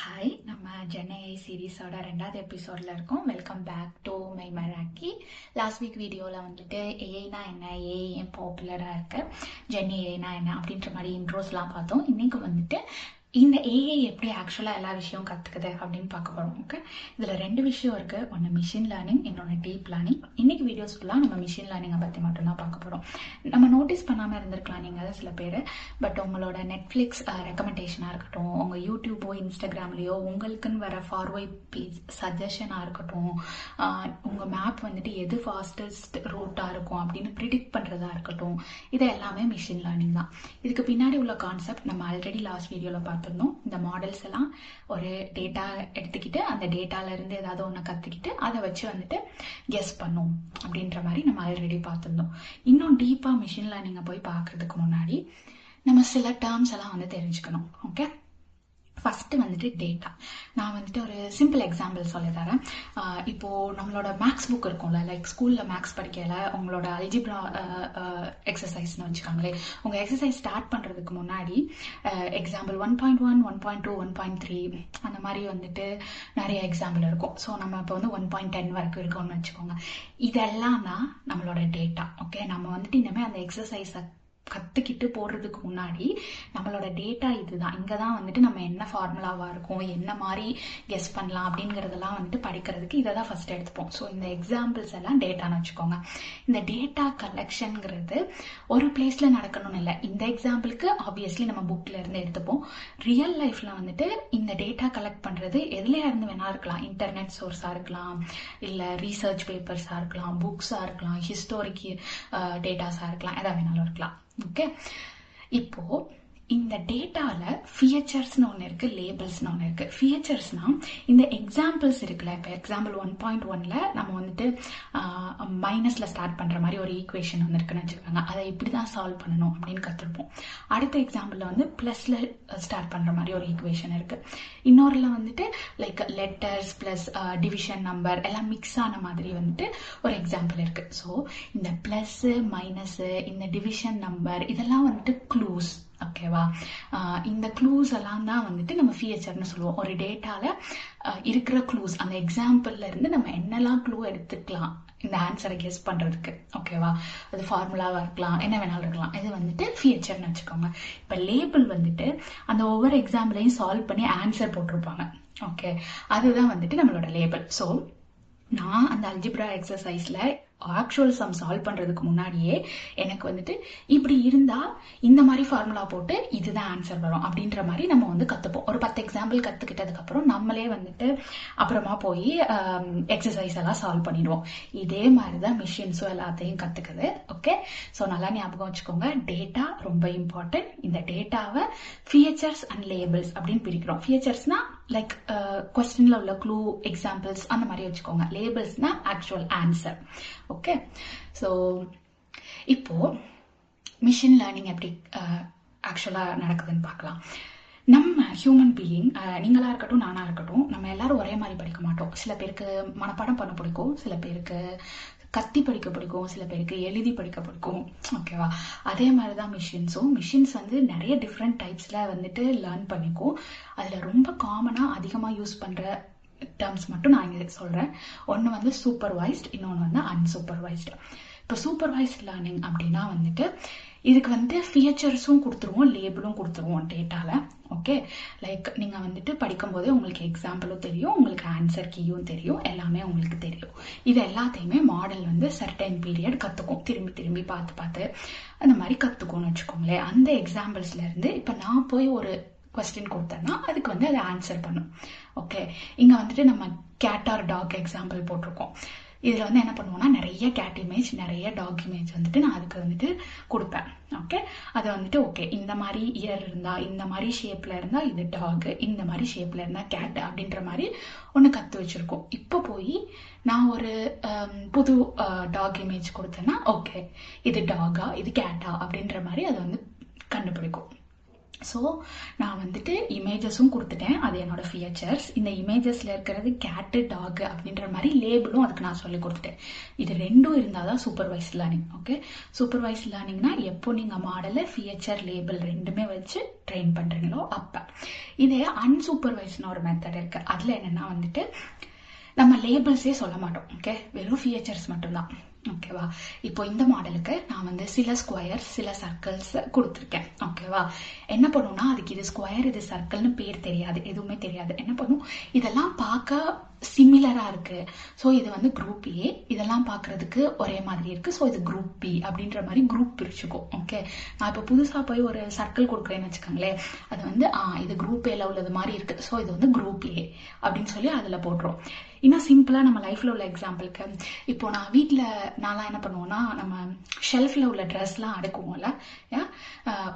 Hi, நம்ம ஜென்னை சீரீஸோட 2வது எபிசோடில் இருக்கோம். வெல்கம் பேக் டு மை மராக்கி. லாஸ்ட் வீக் வீடியோவில் வந்துட்டு ஏஐனா என்ன, ஏஐ ஏன் பாப்புலராக இருக்கு, ஜென்னி ஏஐனா என்ன அப்படின்ற மாதிரி இன்ட்ரோஸ்லாம் பார்த்தோம். இன்றைக்கி வந்துட்டு இந்த ஏஐ எப்படி ஆக்சுவலாக எல்லா விஷயம் கற்றுக்குது அப்படின்னு பார்க்க போகிறோம். ஓகே, இதில் 2 விஷயம் இருக்குது. ஒன்று மிஷின் லேர்னிங், இன்னொன்று டீப் லேர்னிங். இன்றைக்கி வீடியோஸ் ஃபுல்லாக நம்ம மிஷின் லேர்னிங்கை பற்றி மட்டும்தான் பார்க்க போகிறோம். நம்ம நோட்டீஸ் பண்ணாமல் இருந்திருக்கலாம் நீங்கள் சில பேர், பட் உங்களோட நெட்ஃப்ளிக்ஸ் ரெக்கமெண்டேஷனாக இருக்கட்டும், உங்கள் யூடியூபோ இன்ஸ்டாகிராம்லேயோ உங்களுக்குன்னு வர ஃபார்வர்ட் பேஜ் சஜஷனாக இருக்கட்டும், உங்கள் மேப் வந்துட்டு எது ஃபாஸ்டஸ்ட் ரூட்டாக இருக்கும் அப்படின்னு ப்ரிடிக்ட் பண்ணுறதா இருக்கட்டும், இது எல்லாமே மிஷின் லேர்னிங் தான். இதுக்கு பின்னாடி உள்ள கான்செப்ட் நம்ம ஆல்ரெடி லாஸ்ட் வீடியோவில் பார்த்துருந்தோம். இந்த மாடல்ஸ் எல்லாம் ஒரு டேட்டா எடுத்துக்கிட்டு அந்த டேட்டாலேருந்து ஏதாவது ஒன்று கற்றுக்கிட்டு அதை வச்சு வந்துட்டு கெஸ் பண்ணும் அப்படின்ற மாதிரி நம்ம ஆல்ரெடி பார்த்துருந்தோம். இன்னும் டீப்பாக மிஷின் லேர்னிங்கை போய் பார்க்கறதுக்கு முன்னாடி நம்ம சில டேர்ம்ஸ் எல்லாம் வந்து தெரிஞ்சுக்கணும். ஓகே, ஃபஸ்ட்டு வந்துட்டு டேட்டா. நான் வந்துட்டு ஒரு சிம்பிள் எக்ஸாம்பிள் சொல்லி தரேன். இப்போது நம்மளோட மேக்ஸ் புக் இருக்கும்ல, லைக் ஸ்கூலில் மேக்ஸ் படிக்கல உங்களோட அல்ஜிப்ரா எக்ஸசைஸ்னு வச்சுக்கோங்களே, உங்கள் எக்ஸசைஸ் ஸ்டார்ட் பண்ணுறதுக்கு முன்னாடி எக்ஸாம்பிள் 1.1, 1.2, 1.3 அந்த மாதிரி வந்துட்டு நிறைய எக்ஸாம்பிள் இருக்கும். ஸோ நம்ம இப்போ வந்து 1.10 வரைக்கும் இருக்கோம்னு வச்சுக்கோங்க. இதெல்லாம் தான் நம்மளோட டேட்டா. ஓகே, நம்ம வந்துட்டு இனிமேல் அந்த எக்ஸசைஸை கற்றுக்கிட்டு போடுறதுக்கு முன்னாடி நம்மளோட டேட்டா இதுதான். இங்கே தான் வந்துட்டு நம்ம என்ன ஃபார்முலாவாக இருக்கும், என்ன மாதிரி கெஸ் பண்ணலாம் அப்படிங்கிறதெல்லாம் வந்துட்டு படிக்கிறதுக்கு இதை தான் ஃபஸ்ட் எடுத்துப்போம். ஸோ இந்த எக்ஸாம்பிள்ஸ் எல்லாம் டேட்டான்னு வச்சுக்கோங்க. இந்த டேட்டா கலெக்ஷனுங்கிறது ஒரு பிளேஸில் நடக்கணும்னு இல்லை. இந்த எக்ஸாம்பிளுக்கு ஆப்வியஸ்லி நம்ம புக்கில் இருந்து எடுத்துப்போம். ரியல் லைஃப்பில் வந்துட்டு இந்த டேட்டா கலெக்ட் பண்ணுறது எதுலையா இருந்து வேணா இருக்கலாம். இன்டர்நெட் சோர்ஸாக இருக்கலாம், இல்லை ரீசர்ச் பேப்பர்ஸாக இருக்கலாம், புக்ஸாக இருக்கலாம், ஹிஸ்டாரிக் டேட்டாஸாக இருக்கலாம், எதாவது வேணாலும் இருக்கலாம். ஓகே, இப்போ இந்த டேட்டாவில் ஃபீச்சர்ஸ்னு ஒன்று இருக்குது, லேபிள்ஸ்னு ஒன்று இருக்குது. ஃபீச்சர்ஸ்னால் இந்த எக்ஸாம்பிள்ஸ் இருக்குல்ல, இப்போ எக்ஸாம்பிள் 1.1ல் நம்ம வந்துட்டு மைனஸில் ஸ்டார்ட் பண்ணுற மாதிரி ஒரு ஈக்குவேஷன் ஒன்று இருக்குன்னு வச்சுக்கோங்க. அதை இப்படி தான் சால்வ் பண்ணணும் அப்படின்னு கற்றுருப்போம். அடுத்த எக்ஸாம்பிளில் வந்து ப்ளஸில் ஸ்டார்ட் பண்ணுற மாதிரி ஒரு ஈக்குவேஷன் இருக்குது. இன்னொருல வந்துட்டு like letters plus division number எல்லாம் மிக்ஸ் ஆன மாதிரி வந்துட்டு ஒரு எக்ஸாம்பிள் இருக்குது. ஸோ இந்த ப்ளஸ்ஸு மைனஸு இந்த டிவிஷன் நம்பர் இதெல்லாம் வந்துட்டு க்ளூஸ். ஓகேவா, இந்த க்ளூஸ் எல்லாம் தான் வந்துட்டு நம்ம ஃபீச்சர்னு சொல்லுவோம். ஒரு டேட்டாவில் இருக்கிற க்ளூஸ், அந்த எக்ஸாம்பிள்ல இருந்து நம்ம என்னெல்லாம் க்ளூ எடுத்துக்கலாம் இந்த ஆன்சரை கெஸ் பண்ணுறதுக்கு. ஓகேவா, அது ஃபார்முலாவாக இருக்கலாம், என்ன வேணாலும் இருக்கலாம். இது வந்துட்டு ஃபீச்சர்னு வச்சுக்கோங்க. இப்போ லேபிள் வந்துட்டு அந்த ஒவ்வொரு எக்ஸாம்பிளையும் சால்வ் பண்ணி ஆன்சர் போட்டிருப்பாங்க. ஓகே, அதுதான் வந்துட்டு நம்மளோட லேபிள். ஸோ நான் அந்த அல்ஜிப்ரா எக்ஸசைஸில் ஆக்சுவல் சம் சால்வ் பண்ணுறதுக்கு முன்னாடியே எனக்கு வந்துட்டு இப்படி இருந்தால் இந்த மாதிரி ஃபார்முலா போட்டு இதுதான் ஆன்சர் வரும் அப்படின்ற மாதிரி நம்ம வந்து கற்றுப்போம். ஒரு 10 எக்ஸாம்பிள் கற்றுக்கிட்டதுக்கப்புறம் நம்மளே வந்துட்டு அப்புறமா போய் எக்ஸசைஸ் எல்லாம் சால்வ் பண்ணிடுவோம். இதே மாதிரி தான் மிஷின்ஸும் எல்லாத்தையும் கற்றுக்குது. ஓகே, ஸோ நல்லா ஞாபகம் வச்சுக்கோங்க, டேட்டா ரொம்ப இம்பார்ட்டன்ட். இந்த டேட்டாவை ஃபீச்சர்ஸ் அண்ட் லேபிள்ஸ் அப்படின்னு பிரிக்கிறோம். ஃபீச்சர்ஸ்னால் லைக் கொஸ்டினில் உள்ள க்ளூ, எக்ஸாம்பிள்ஸ் அந்த மாதிரி வச்சுக்கோங்க. லேபிள்ஸ்னால் ஆக்சுவல் ஆன்சர். ஓகே, ஸோ இப்போது மிஷின் லேர்னிங் எப்படி ஆக்சுவலாக நடக்குதுன்னு பார்க்கலாம். நம்ம ஹியூமன் பீயிங், நீங்களாக இருக்கட்டும் நானாக இருக்கட்டும், நம்ம எல்லாரும் ஒரே மாதிரி படிக்க மாட்டோம். சில பேருக்கு மனப்பாடம் பண்ண பிடிக்கும், சில பேருக்கு கத்தி படிக்க பிடிக்கும், சில பேருக்கு எழுதி படிக்க பிடிக்கும். ஓகேவா, அதே மாதிரி தான் மிஷின்ஸும். மிஷின்ஸ் வந்து நிறைய டிஃப்ரெண்ட் டைப்ஸில் வந்துட்டு லேர்ன் பண்ணிக்கும். அதில் ரொம்ப காமனாக அதிகமாக யூஸ் பண்ணுற டேர்ம்ஸ் மட்டும் நான் இங்கே சொல்கிறேன். ஒன்று வந்து சூப்பர்வைஸ்ட், இன்னொன்று வந்து அன்சூப்பர்வைஸ்டு. இப்போ சூப்பர்வைஸ்ட் லேர்னிங் அப்படின்னா வந்துட்டு இதுக்கு வந்து ஃபீச்சர்ஸும் கொடுத்துருவோம், லேபிளும் கொடுத்துருவோம் டேட்டாவில். ஓகே, லைக் நீங்கள் வந்துட்டு படிக்கும்போதே உங்களுக்கு எக்ஸாம்பிளும் தெரியும், உங்களுக்கு ஆன்சர் கீயும் தெரியும், எல்லாமே உங்களுக்கு தெரியும். இது எல்லாத்தையுமே மாடல் வந்து சர்டைன் பீரியட் கற்றுக்கும், திரும்பி திரும்பி பார்த்து பார்த்து அந்த மாதிரி கற்றுக்கும்னு வச்சுக்கோங்களேன். அந்த எக்ஸாம்பிள்ஸ்லேருந்து இப்போ நான் போய் ஒரு கொஸ்டின் கொடுத்தேன்னா அதுக்கு வந்து அதை ஆன்சர் பண்ணும். ஓகே, இங்கே வந்துட்டு நம்ம கேட் ஆர் டாக் எக்ஸாம்பிள் போட்டிருக்கோம். இதில் வந்து என்ன பண்ணுவோம்னா நிறைய கேட் இமேஜ், நிறைய டாக் இமேஜ் வந்துட்டு நான் அதுக்கு வந்துட்டு கொடுப்பேன். ஓகே, அதை வந்துட்டு ஓகே இந்த மாதிரி இயர் இருந்தால், இந்த மாதிரி ஷேப்பில் இருந்தால் இது டாகு, இந்த மாதிரி ஷேப்பில் இருந்தால் கேட்டு அப்படின்ற மாதிரி ஒன்று கற்று வச்சுருக்கோம். இப்போ போய் நான் ஒரு புது டாக் இமேஜ் கொடுத்தேன்னா ஓகே இது டாகா இது கேட்டா அப்படின்ற மாதிரி அதை வந்து கண்டுபிடிக்கும். ஸோ நான் வந்துட்டு இமேஜ் இமேஜஸும் கொடுத்துட்டேன், அது என்னோட ஃபீச்சர்ஸ். இந்த இமேஜஸில் இருக்கிறது கேட்டு டாக் அப்படின்ற மாதிரி லேபிளும் அதுக்கு நான் சொல்லி கொடுத்துட்டேன். இது ரெண்டும் இருந்தால் தான் சூப்பர்வைஸ் லேர்னிங். ஓகே, சூப்பர்வைஸ் லேர்னிங்னா எப்போ நீங்கள் மாடலை ஃபீச்சர் லேபிள் ரெண்டுமே வச்சு ட்ரெயின் பண்ணுறீங்களோ அப்போ. இதே அன்சூப்பர்வைஸ்னு ஒரு மெத்தட் இருக்குது. அதில் என்னென்னா வந்துட்டு நம்ம லேபிள்ஸே சொல்ல மாட்டோம். ஓகே, வெறும் ஃபீச்சர்ஸ் மட்டும்தான். ஓகேவா, இப்போ இந்த மாடலுக்கு நான் வந்து சில ஸ்கொயர்ஸ் சில சர்க்கிள்ஸ் கொடுத்துருக்கேன். ஓகேவா, என்ன பண்ணுன்னா அதுக்கு இது ஸ்கொயர் இது சர்க்கிள்னு பேர் தெரியாது, எதுவுமே தெரியாது. என்ன பண்ணும், இதெல்லாம் பார்க்க சிமிலரா இருக்கு, ஸோ இது வந்து குரூப் ஏ. இதெல்லாம் பார்க்கறதுக்கு ஒரே மாதிரி இருக்கு, ஸோ இது குரூப் பி அப்படின்ற மாதிரி குரூப் பிரிச்சுக்கும். ஓகே, நான் இப்போ புதுசாக போய் ஒரு சர்க்கிள் கொடுக்குறேன்னு வச்சுக்கோங்களேன், அது வந்து இது குரூப் ஏல உள்ளது மாதிரி இருக்கு, ஸோ இது வந்து குரூப் ஏ அப்படின்னு சொல்லி அதில் போட்டுரும். இன்னும் சிம்பிளாக நம்ம லைஃப்ல உள்ள எக்ஸாம்பிளுக்கு, இப்போ நான் வீட்டில் நான்லாம் என்ன பண்ணுவோம்னா, நம்ம ஷெல்ஃபில் உள்ள ட்ரெஸ்லாம் அடுக்குவோம்ல,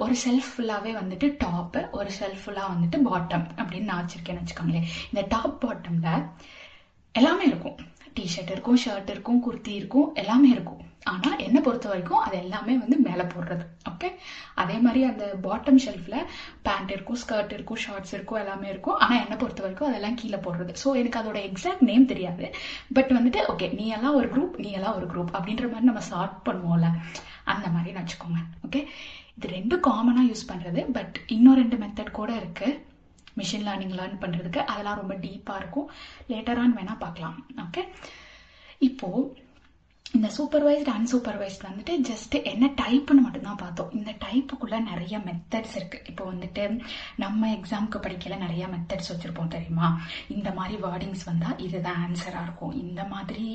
ஒரு ஷெல்ஃப் ஃபுல்லாகவே வந்துட்டு டாப்பு, ஒரு ஷெல்ஃப் ஃபுல்லாக வந்துட்டு பாட்டம் அப்படின்னு நான் வச்சிருக்கேன்னு வச்சுக்கோங்களேன். இந்த டாப் பாட்டமில் எல்லாமே இருக்கும், டிஷர்ட் இருக்கும், ஷர்ட் இருக்கும், குர்த்தி இருக்கும், எல்லாமே இருக்கும். ஆனால் என்னை பொறுத்த வரைக்கும் அது எல்லாமே வந்து மேலே போடுறது. ஓகே, அதே மாதிரி அந்த பாட்டம் ஷெல்ஃபில் பேண்ட் இருக்கும், ஸ்கர்ட் இருக்கும், ஷார்ட்ஸ் இருக்கும், எல்லாமே இருக்கும். ஆனால் என்னை பொறுத்த வரைக்கும் அதெல்லாம் கீழே போடுறது. ஸோ எனக்கு அதோட எக்ஸாக்ட் நேம் தெரியாது, பட் வந்துட்டு ஓகே நீ எல்லாம் ஒரு குரூப், நீ எல்லாம் ஒரு குரூப் அப்படின்ற மாதிரி நம்ம சார்ட் பண்ணுவோம்ல, அந்த மாதிரி வச்சுக்கோங்க. ஓகே, இது ரெண்டும் காமனாக யூஸ் பண்ணுறது. பட் இன்னும் 2 மெத்தட் கூட இருக்குது மிஷின் லேர்னிங் லேர்ன் பண்ணுறதுக்கு. அதெல்லாம் ரொம்ப டீப்பாக இருக்கும், லேட்டரான்னு வேணால் பார்க்கலாம். ஓகே, இப்போது இந்த சூப்பர்வைஸ்டு அன்சூப்பர்வைஸ்டு வந்துட்டு ஜஸ்ட் என்ன டைப்புன்னு மட்டும்தான் பார்த்தோம். இந்த டைப்புக்குள்ளே நிறைய மெத்தட்ஸ் இருக்குது. இப்போ வந்துட்டு நம்ம எக்ஸாமுக்கு படிக்கல நிறைய மெத்தட்ஸ் வச்சுருப்போம் தெரியுமா. இந்த மாதிரி வேர்டிங்ஸ் வந்தால் இதுதான் ஆன்சராக இருக்கும், இந்த மாதிரி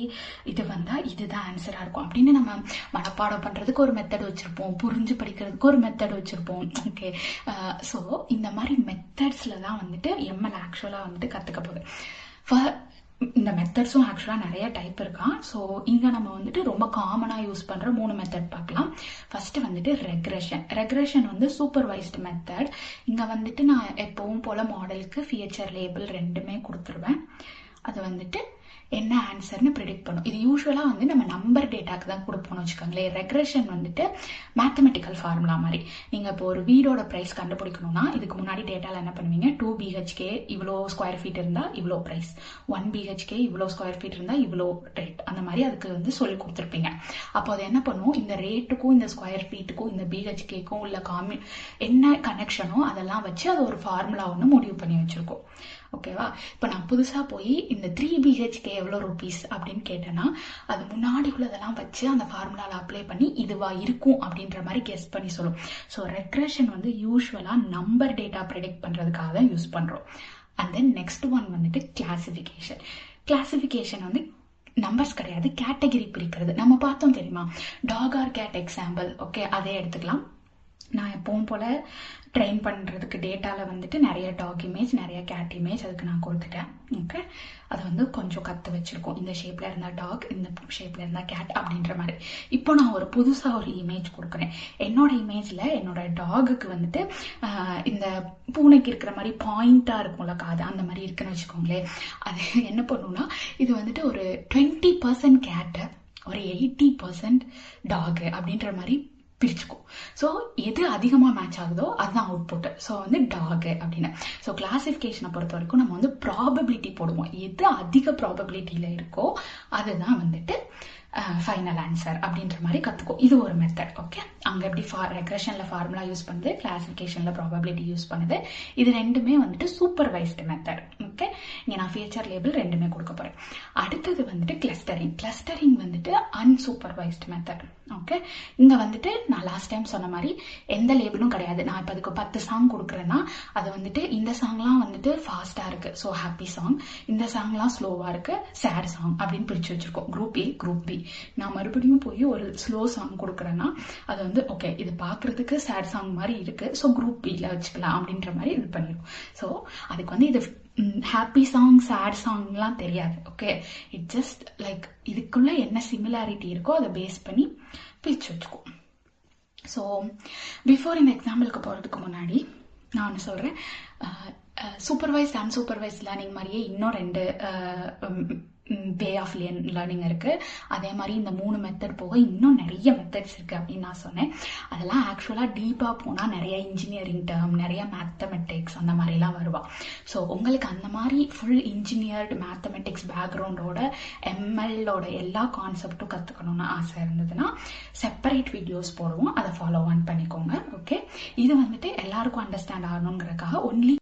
இது வந்தால் இதுதான் ஆன்சராக இருக்கும் அப்படின்னு நம்ம மனப்பாடம் பண்ணுறதுக்கு ஒரு மெத்தட் வச்சுருப்போம், புரிஞ்சு படிக்கிறதுக்கு ஒரு மெத்தட் வச்சுருப்போம். ஓகே, ஸோ இந்த மாதிரி மெத்தட்ஸில் தான் வந்துட்டு எம்எல் ஆக்சுவலாக வந்துட்டு கற்றுக்க போகுது. இந்த மெத்தட்ஸும் ஆக்சுவலாக நிறைய டைப் இருக்கான். ஸோ இங்கே நம்ம வந்துட்டு ரொம்ப காமனாக யூஸ் பண்ணுற 3 மெத்தட் பார்க்கலாம். ஃபர்ஸ்ட் வந்துட்டு ரெக்ரெஷன் வந்து சூப்பர்வைஸ்டு மெத்தட். இங்கே வந்துட்டு நான் எப்பவும் போல் மாடலுக்கு ஃபீச்சர் லேபிள் ரெண்டுமே கொடுத்துருவேன். அது வந்துட்டு என்ன ஆன்சர்னு ப்ரிடிக்ட் பண்ணும். இது யூஸ்வலாக வந்து நம்ம நம்பர் டேட்டாக்கு தான் கொடுப்போம்னு வச்சுக்கோங்களேன். ரெக்ரெஷன் வந்துட்டு மேத்தமெட்டிக்கல் ஃபார்முலா மாதிரி. நீங்கள் இப்போ ஒரு வீடோட ப்ரைஸ் கண்டுபிடிக்கணும்னா இதுக்கு முன்னாடி டேட்டாவில் என்ன பண்ணுவீங்க, 2 BHK இவ்வளோ ஸ்கொயர் ஃபீட் இருந்தால் இவ்வளோ ப்ரைஸ், 1 BHK இவ்வளோ ஸ்கொயர் ஃபீட் இருந்தால் இவ்வளோ ரேட், அந்த மாதிரி அதுக்கு வந்து சொல்லி கொடுத்துருப்பீங்க. அப்போ அது என்ன பண்ணும், இந்த ரேட்டுக்கும் இந்த ஸ்கொயர் ஃபீட்டுக்கும் இந்த BHKக்கும் உள்ள என்ன கனெக்ஷனோ அதெல்லாம் வச்சு அது ஒரு ஃபார்முலா ஒன்று முடிவு பண்ணி வச்சுருக்கோம். ஓகேவா, இப்போ நான் புதுசாக போய் இந்த 3 BHK எவ்வளோ ருபீஸ் அப்படின்னு கேட்டேன்னா அது முன்னாடி உள்ளதெல்லாம் வச்சு அந்த ஃபார்முலாவில் அப்ளை பண்ணி இதுவா இருக்கும் அப்படின்ற மாதிரி கெஸ் பண்ணி சொல்லும். ஸோ ரெக்ரெஷன் வந்து யூஸ்வலாக நம்பர் டேட்டா ப்ரெடிக்ட் பண்ணுறதுக்காக தான் யூஸ் பண்ணுறோம். அண்ட் தென் நெக்ஸ்ட் ஒன் வந்துட்டு கிளாசிஃபிகேஷன் வந்து நம்பர்ஸ் கிடையாது, கேட்டகரி பிரிக்கிறது. நம்ம பார்த்தோம் தெரியுமா, dog or cat example. Okay, அதே எடுத்துக்கலாம். நான் எப்பவும் போல் ட்ரெயின் பண்ணுறதுக்கு டேட்டாவில் வந்துட்டு நிறைய டாக் இமேஜ் நிறைய கேட் இமேஜ் அதுக்கு நான் கொடுத்துட்டேன். ஓகே, அது வந்து கொஞ்சம் கற்று வச்சுருக்கோம், இந்த ஷேப்பில் இருந்தால் டாக், இந்த ஷேப்பில் இருந்தால் கேட் அப்படின்ற மாதிரி. இப்போ நான் ஒரு புதுசாக ஒரு இமேஜ் கொடுக்குறேன். என்னோட இமேஜில் என்னோட டாகுக்கு வந்துட்டு இந்த பூனைக்கு இருக்கிற மாதிரி பாயிண்ட்டாக இருக்கும்ல காது, அந்த மாதிரி இருக்குன்னு வச்சுக்கோங்களேன். அது என்ன பண்ணுன்னா இது வந்துட்டு ஒரு 20% கேட்டு ஒரு 80% டாகு அப்படின்ற மாதிரி பிரிச்சுக்கும். ஸோ எது அதிகமாக மேட்ச் ஆகுதோ அதுதான் அவுட்புட். ஸோ வந்து டாகு அப்படின்னு. ஸோ கிளாசிஃபிகேஷனை பொறுத்த வரைக்கும் நம்ம வந்து ப்ராபபிலிட்டி போடுவோம், எது அதிக ப்ராபபிலிட்டியில் இருக்கோ அதுதான் வந்துட்டு ஃபைனல் ஆன்சர் அப்படின்ற மாதிரி கற்றுக்கும். இது ஒரு மெத்தட். ஓகே, அங்கே எப்படி ரெக்ரெஷனில் ஃபார்முலா யூஸ் பண்ணுது, கிளாசிஃபிகேஷனில் ப்ராபபிலிட்டி யூஸ் பண்ணுது. இது ரெண்டுமே வந்துட்டு சூப்பர்வைஸ்டு மெத்தட். ஓகே, இங்கே நான் ஃபீச்சர் லேபிள் ரெண்டுமே கொடுக்க போகிறேன். அடுத்தது வந்துட்டு கிளஸ்டரிங் வந்துட்டு அன்சூப்பர்வைஸ்டு மெத்தட். ஓகே, இங்கே வந்துட்டு நான் லாஸ்ட் டைம் சொன்ன மாதிரி எந்த லேபிளும் கிடையாது. நான் இப்போ அதுக்கு 10 சாங் கொடுக்குறேன்னா அது வந்துட்டு இந்த சாங்லாம் வந்துட்டு ஃபாஸ்ட்டாக இருக்குது, ஸோ ஹாப்பி சாங், இந்த சாங்லாம் ஸ்லோவாக இருக்குது, சேட் சாங் அப்படின்னு பிரித்து வச்சுருக்கோம். Group A group B. நான் மறுபடியும் போய் ஒரு ஸ்லோ சாங் கொடுக்குறேன்னா அது வந்து ஓகே இது பார்க்குறதுக்கு சேட் சாங் மாதிரி இருக்குது, ஸோ குரூப் பியில் வச்சுக்கலாம் அப்படின்ற மாதிரி இது பண்ணிடும். ஸோ அதுக்கு வந்து இது ஹாப்பி சாங் சேட் சாங்லாம் தெரியாது. ஓகே, இட் ஜஸ்ட் லைக் இதுக்குள்ள என்ன சிமிலாரிட்டி இருக்கோ அதை பேஸ் பண்ணி பிரித்து வச்சுக்கும். ஸோ பிஃபோர் இந்த எக்ஸாம்பிளுக்கு போகிறதுக்கு முன்னாடி நான் ஒன்று சொல்கிறேன். சூப்பர்வைஸ்ட் அன்சூப்பர்வைஸ்ட் லேர்னிங் மாதிரியே இன்னும் 2 வே ஆஃப் லேர்னிங் இருக்குது. அதே மாதிரி இந்த 3 மெத்தட் போக இன்னும் நிறைய மெத்தட்ஸ் இருக்குது அப்படின்னு நான் சொன்னேன். அதெல்லாம் ஆக்சுவலாக டீப்பாக போனால் நிறைய இன்ஜினியரிங் டேர்ம், நிறைய மேத்தமெட்டிக்ஸ் அந்த மாதிரிலாம் வருவா. ஸோ உங்களுக்கு அந்த மாதிரி ஃபுல் இன்ஜினியர்டு மேத்தமெட்டிக்ஸ் பேக்ரவுண்டோட எம்எல்லோட எல்லா கான்செப்டும் கற்றுக்கணும்னு ஆசை இருந்ததுன்னா செப்பரேட் வீடியோஸ் போடுவோம், அதை ஃபாலோ ஆன் பண்ணிக்கோங்க. ஓகே, இது வந்துட்டு எல்லாருக்கும் அண்டர்ஸ்டாண்ட் ஆகணுங்கிறதுக்காக ஒன்லி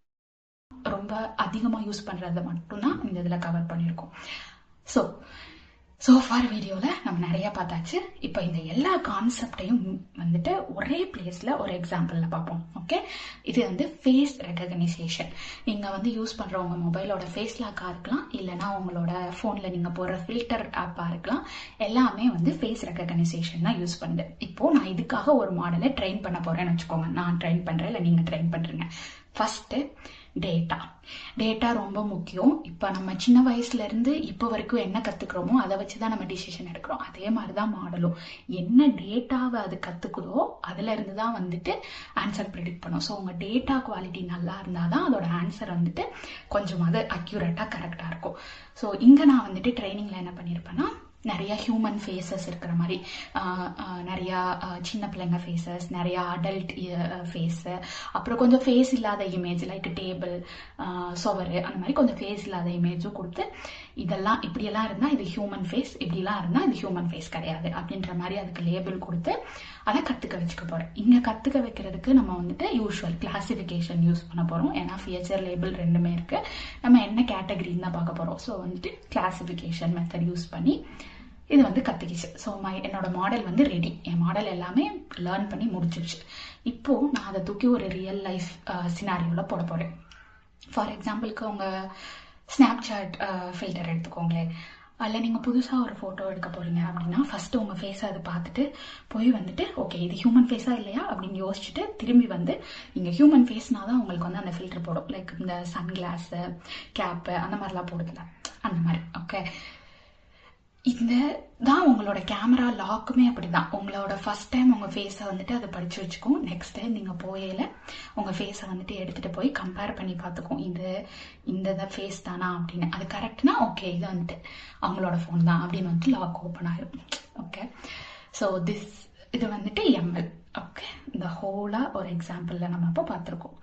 ரொம்ப அதிகமாக யூஸ் பண்ணுறதை மட்டும்தான் இந்த இதில் கவர் பண்ணியிருக்கோம். ஸோ ஃபார் வீடியோவில் நம்ம நிறையா பார்த்தாச்சு. இப்போ இந்த எல்லா கான்செப்டையும் வந்துட்டு ஒரே பிளேஸில் ஒரு எக்ஸாம்பிளில் பார்ப்போம். ஓகே, இது வந்து ஃபேஸ் ரெகக்னைசேஷன். நீங்கள் வந்து யூஸ் பண்ணுற உங்கள் மொபைலோட ஃபேஸ் லாக்காக இருக்கலாம், இல்லைனா உங்களோட ஃபோனில் நீங்கள் போடுற ஃபில்டர் ஆப்பாக இருக்கலாம். எல்லாமே வந்து ஃபேஸ் ரெகக்னைசேஷன் தான் யூஸ் பண்ணுது. இப்போது நான் இதுக்காக ஒரு மாடலை ட்ரெயின் பண்ண போகிறேன்னு வச்சுக்கோங்க. நான் ட்ரெயின் பண்ணுறேன், இல்லை நீங்கள் ட்ரெயின் பண்ணுறீங்க. ஃபஸ்ட்டு டேட்டா ரொம்ப முக்கியம். இப்போ நம்ம சின்ன வயசுலேருந்து இப்போ வரைக்கும் என்ன கற்றுக்குறோமோ அதை வச்சு தான் நம்ம டிசிஷன் எடுக்கிறோம். அதே மாதிரி தான் மாடலும். என்ன டேட்டாவை அது கற்றுக்குதோ அதுலேருந்து தான் வந்துட்டு ஆன்சர் ப்ரெடிக்ட் பண்ணும். ஸோ உங்கள் டேட்டா குவாலிட்டி நல்லா இருந்தால் தான் அதோட ஆன்சர் வந்துட்டு கொஞ்சம் அது அக்யூரேட்டாக கரெக்டாக இருக்கும். ஸோ இங்கே நான் வந்துட்டு ட்ரைனிங்கில் என்ன பண்ணியிருப்பேன்னா, நிறையா ஹியூமன் ஃபேஸஸ் இருக்கிற மாதிரி, நிறையா சின்ன பிள்ளைங்க ஃபேஸஸ், நிறையா அடல்ட் ஃபேஸு, அப்புறம் கொஞ்சம் ஃபேஸ் இல்லாத இமேஜ் லைக் டேபிள், சுவர், அந்த மாதிரி கொஞ்சம் ஃபேஸ் இல்லாத இமேஜும் கொடுத்து, இதெல்லாம் இப்படியெல்லாம் இருந்தால் இது ஹியூமன் ஃபேஸ், இப்படிலாம் இருந்தால் இது ஹியூமன் ஃபேஸ் கிடையாது அப்படின்ற மாதிரி அதுக்கு லேபிள் கொடுத்து அதை கற்றுக்க வச்சுக்க போகிறேன். இங்கே கற்றுக்க வைக்கிறதுக்கு நம்ம வந்துட்டு யூஷுவல் கிளாசிஃபிகேஷன் யூஸ் பண்ண போகிறோம். ஏன்னா ஃபியச்சர் லேபிள் ரெண்டுமே இருக்குது. நம்ம என்ன கேட்டகரின்னு தான் பார்க்க போகிறோம். ஸோ வந்துட்டு கிளாசிஃபிகேஷன் மெத்தட் யூஸ் பண்ணி இது வந்து கற்றுக்கிச்சு. ஸோ என்னோட மாடல் வந்து ரெடி. என் மாடல் எல்லாமே லேர்ன் பண்ணி முடிச்சிருச்சு. இப்போது நான் அதை தூக்கி ஒரு ரியல் லைஃப் சினாரியோவில் போட போகிறேன். ஃபார் எக்ஸாம்பிளுக்கு உங்கள் ஸ்னாப்சாட் ஃபில்டர் எடுத்துக்கோங்களேன். அதில் நீங்கள் புதுசாக ஒரு ஃபோட்டோ எடுக்க போகிறீங்க அப்படின்னா ஃபஸ்ட்டு உங்கள் ஃபேஸை அதை பார்த்துட்டு போய் வந்துட்டு ஓகே இது ஹியூமன் ஃபேஸாக இல்லையா அப்படின்னு யோசிச்சுட்டு திரும்பி வந்து நீங்கள் ஹியூமன் ஃபேஸ்னால் தான் உங்களுக்கு வந்து அந்த ஃபில்டர் போடும். லைக் இந்த சன்கிளாஸு, கேப்பு, அந்த மாதிரிலாம் போடுதுல, அந்த மாதிரி. ஓகே, இந்த தான் உங்களோட கேமரா லாக்குமே அப்படி தான். உங்களோட ஃபஸ்ட் டைம் உங்கள் ஃபேஸை வந்துட்டு அதை படித்து வச்சுக்கும். நெக்ஸ்ட் டைம் நீங்கள் போகையில் உங்கள் ஃபேஸை வந்துட்டு எடுத்துகிட்டு போய் கம்பேர் பண்ணி பார்த்துக்கும். இந்த ஃபேஸ் தானா அப்படின்னு. அது கரெக்ட்னா ஓகே இது வந்துட்டு அவங்களோட ஃபோன் தான் அப்படின்னு வந்துட்டு லாக் ஓப்பன் ஆகிடும். ஓகே, ஸோ இது வந்துட்டு எம்எல். ஓகே, இந்த ஹோலாக ஒரு எக்ஸாம்பிளில் நம்ம இப்போ பார்த்துருக்கோம்.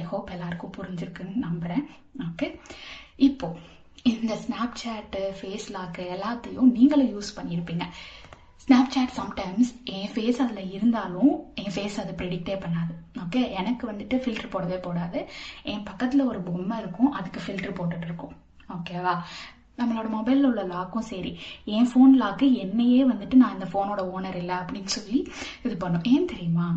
ஐ ஹோப் எல்லாருக்கும் புரிஞ்சிருக்குன்னு நம்புகிறேன். ஓகே, இப்போது இந்த ஸ்னாப்சாட்டு, ஃபேஸ் லாக்கு எல்லாத்தையும் நீங்களும் யூஸ் பண்ணியிருப்பீங்க. ஸ்னாப்சாட் சம்டைம்ஸ் என் ஃபேஸ் அதில் இருந்தாலும் என் ஃபேஸ் அதை ப்ரெடிக்டே பண்ணாது. ஓகே, எனக்கு வந்துட்டு ஃபில்டர் போடாது. என் பக்கத்தில் ஒரு பொம்மை இருக்கும், அதுக்கு ஃபில்டர் போட்டுட்டு இருக்கும். ஓகேவா, நம்மளோட மொபைலில் உள்ள லாக்கும் சரி, என் ஃபோன் லாக்கு என்னையே வந்துட்டு நான் இந்த ஃபோனோட ஓனர் இல்லை அப்படின்னு சொல்லி இது பண்ணும். ஏன் தெரியுமா?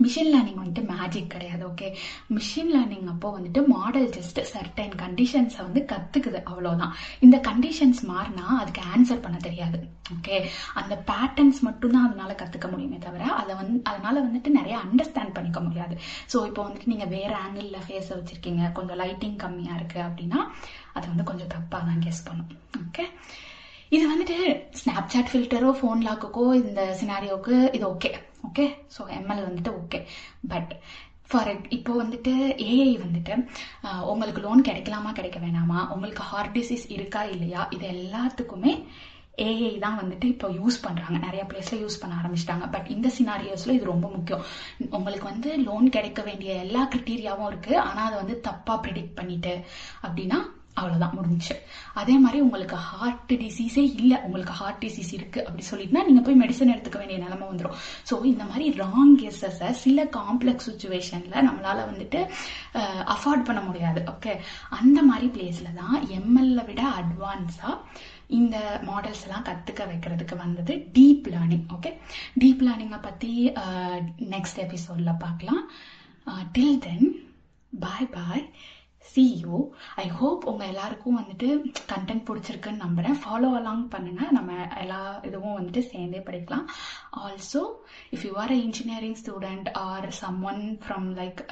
மிஷின் லேர்னிங் வந்துட்டு மேஜிக் கிடையாது. ஓகே, மிஷின் லேர்னிங் அப்போ வந்துட்டு மாடல் ஜஸ்ட் சர்டைன் கண்டிஷன்ஸை வந்து கற்றுக்குது, அவ்வளோதான். இந்த கண்டிஷன்ஸ் மாறினா அதுக்கு ஆன்சர் பண்ண தெரியாது. ஓகே, அந்த பேட்டர்ன்ஸ் மட்டும்தான் அதனால கற்றுக்க முடியுமே தவிர அதனால வந்துட்டு நிறைய அண்டர்ஸ்டாண்ட் பண்ணிக்க முடியாது. ஸோ இப்போ வந்துட்டு நீங்கள் வேறு ஆங்கிளில் ஃபேஸை வச்சுருக்கீங்க, கொஞ்சம் லைட்டிங் கம்மியாக இருக்குது அப்படின்னா அது வந்து கொஞ்சம் தப்பாக தான் கெஸ் பண்ணும். ஓகே, இது வந்துட்டு ஸ்னாப்சாட் ஃபில்டரோ ஃபோன் லாக்குக்கோ இந்த சினாரியோவுக்கு இது ஓகே. ஸோ எம்எல் வந்துட்டு ஓகே. பட் இப்போ வந்துட்டு ஏஐ வந்துட்டு உங்களுக்கு லோன் கிடைக்கலாமா கிடைக்க வேணாமா, உங்களுக்கு ஹார்ட் டிசீஸ் இருக்கா இல்லையா, இது எல்லாத்துக்குமே ஏஐ தான் வந்துட்டு இப்போ யூஸ் பண்ணுறாங்க. நிறைய பிளேஸில் யூஸ் பண்ண ஆரம்பிச்சிட்டாங்க. பட் இந்த சினாரியோஸில் இது ரொம்ப முக்கியம். உங்களுக்கு வந்து லோன் கிடைக்க வேண்டிய எல்லா கிரிட்டீரியாவும் இருக்குது, ஆனால் அதை வந்து தப்பாக ப்ரெடிக்ட் பண்ணிட்டு அப்படின்னா அவ்வளோதான், முடிஞ்சு. அதே மாதிரி உங்களுக்கு ஹார்ட் டிசீஸே இல்லை, உங்களுக்கு ஹார்ட் டிசீஸ் இருக்குது அப்படி சொல்லிட்டுனா நீங்கள் போய் மெடிசன் எடுத்துக்க வேண்டிய நிலைமை வந்துடும். ஸோ இந்த மாதிரி ராங் கெஸ்ஸஸை சில காம்ப்ளெக்ஸ் சுச்சுவேஷனில் நம்மளால் வந்துட்டு அஃபோர்ட் பண்ண முடியாது. ஓகே, அந்த மாதிரி பிளேஸில் தான் எம்எல்ல விட அட்வான்ஸாக இந்த மாடல்ஸ் எல்லாம் கற்றுக்க வைக்கிறதுக்கு வந்தது டீப் லேர்னிங். ஓகே, டீப் லேர்னிங்கை பற்றி நெக்ஸ்ட் எபிசோடில் பார்க்கலாம். டில் தென் பாய். See you. I hope உங்கள் எல்லாருக்கும் வந்துட்டு கண்டென்ட் பிடிச்சிருக்குன்னு நம்புகிறேன். ஃபாலோ அலாங் பண்ணுங்கள், நம்ம எல்லா இதுவும் வந்துட்டு சேர்ந்தே படிக்கலாம். Also if you are a engineering student or someone from like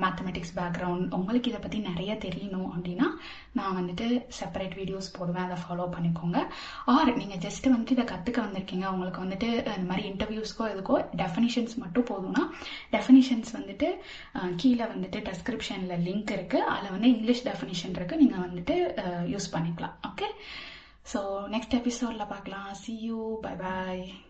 mathematics background, உங்களுக்கு இதை பற்றி நிறைய தெரியணும் அப்படின்னா நான் வந்துட்டு செப்பரேட் வீடியோஸ் போடுவேன், அதை ஃபாலோ பண்ணிக்கோங்க. ஆர் நீங்கள் ஜஸ்ட்டு வந்துட்டு இதை கற்றுக்க வந்திருக்கீங்க, உங்களுக்கு வந்துட்டு இந்த மாதிரி இன்டர்வியூஸ்க்கோ எதுக்கோ டெஃபினிஷன்ஸ் மட்டும் போதும்னா டெஃபினிஷன்ஸ் வந்துட்டு கீழே வந்துட்டு டெஸ்கிரிப்ஷனில் லிங்க் இருக்குது, அதில் வந்து இங்கிலீஷ் டெஃபினிஷன் இருக்குது, நீங்கள் வந்துட்டு யூஸ் பண்ணிக்கலாம். ஓகே, ஸோ நெக்ஸ்ட் எபிசோடில் பார்க்கலாம். See you, bye bye.